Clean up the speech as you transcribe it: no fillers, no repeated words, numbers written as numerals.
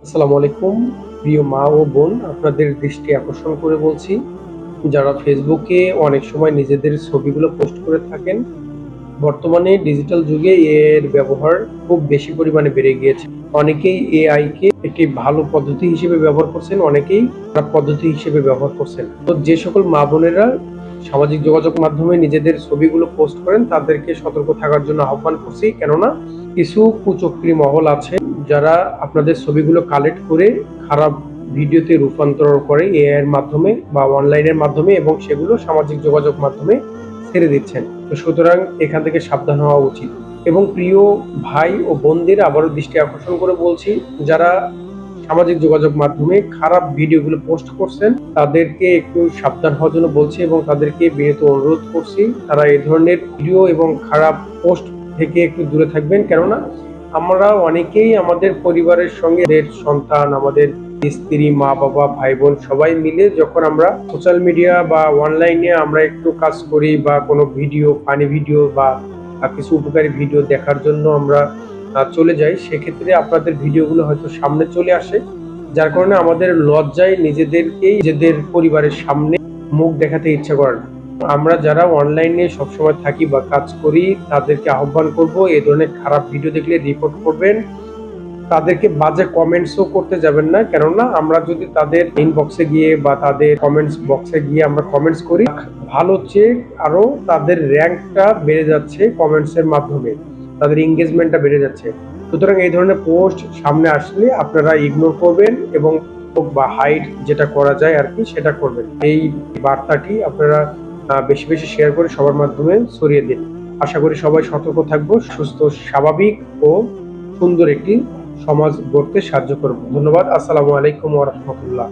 আসসালামু আলাইকুম। প্রিয় মা ও বোন, আপনাদের দৃষ্টি আকর্ষণ করে বলছি, যারা ফেসবুকে অনেক সময় নিজেদের ছবিগুলো পোস্ট করে থাকেন। বর্তমানে ডিজিটাল যুগে এর ব্যবহার খুব বেশি পরিমাণে বেড়ে গিয়েছে। অনেকেই এআই কে একটি ভালো পদ্ধতি হিসেবে ব্যবহার করছেন, অনেকেই খারাপ পদ্ধতি হিসেবে ব্যবহার করছেন। তো যে সকল মা বোনেরা সামাজিক যোগাযোগ মাধ্যমে নিজেদের ছবিগুলো পোস্ট করেন, তাদেরকে সতর্ক থাকার জন্য আহ্বান করছি। কেননা কিছু কুচক্রী মহল আছে যারা আপনাদের ছবিগুলো কালেক্ট করে খারাপ ভিডিওতে রূপান্তর করে এআই এর মাধ্যমে বা অনলাইনের মাধ্যমে, এবং সেগুলো সামাজিক যোগাযোগ মাধ্যমে ছেড়ে দিচ্ছেন। তো সুতরাং এখান থেকে সাবধান হওয়া উচিত। এবং প্রিয় ভাই ও বোনদের আবারও দৃষ্টি আকর্ষণ করে বলছি, যারা সামাজিক যোগাযোগ মাধ্যমে খারাপ ভিডিওগুলো পোস্ট করছেন, তাদেরকে একটু সাবধান হওয়ার জন্য বলছি এবং তাদেরকে বিনীত অনুরোধ করছি তারা এই ধরনের ভিডিও এবং খারাপ পোস্ট থেকে একটু দূরে থাকবেন। কেননা আমরা অনেকেই আমাদের পরিবারের সঙ্গে, সন্তান, আমাদের স্ত্রী, মা বাবা, ভাই বোন সবাই মিলে যখন আমরা সোশ্যাল মিডিয়া বা অনলাইনে আমরা একটু কাজ করি বা কোনো ভিডিও, ফানি ভিডিও বা কিছু উপকারী ভিডিও দেখার জন্য আমরা চলে যাই, সেক্ষেত্রে আপনাদের ভিডিওগুলো হয়তো সামনে চলে আসে, যার কারণে আমাদের লজ্জায় নিজেদের পরিবারের সামনে মুখ দেখাতে ইচ্ছা করে না। আমরা যারা অনলাইনে সবসময় থাকি বা কাজ করি, তাদেরকে আহ্বান করব, এই ধরনের খারাপ ভিডিও দেখলে রিপোর্ট করবেন। তাদেরকে বাজে কমেন্টসও করতে যাবেন না, কেননা আমরা যদি তাদের ইনবক্সে গিয়ে বা তাদের কমেন্টস বক্সে গিয়ে আমরা কমেন্টস করি, ভালো চেয়ে আরো তাদের র্যাঙ্কটা বেড়ে যাচ্ছে, কমেন্টস এর মাধ্যমে তাদের এঙ্গেজমেন্টটা বেড়ে যাচ্ছে। সুতরাং এই ধরনের পোস্ট সামনে আসলে আপনারা ইগনোর করবেন এবং বা হাইড যেটা করা যায় আর কি সেটা করবেন। এই বার্তাটি আপনারা বেশি বেশি শেয়ার করে সবার মাধ্যমে ছড়িয়ে দিন। আশা করি সবাই সতর্ক থাকবো, সুস্থ, স্বাভাবিক ও সুন্দর একটি সমাজ গড়তে সাহায্য করব। ধন্যবাদ। আসসালামু আলাইকুম ওয়া রাহমাতুল্লাহ।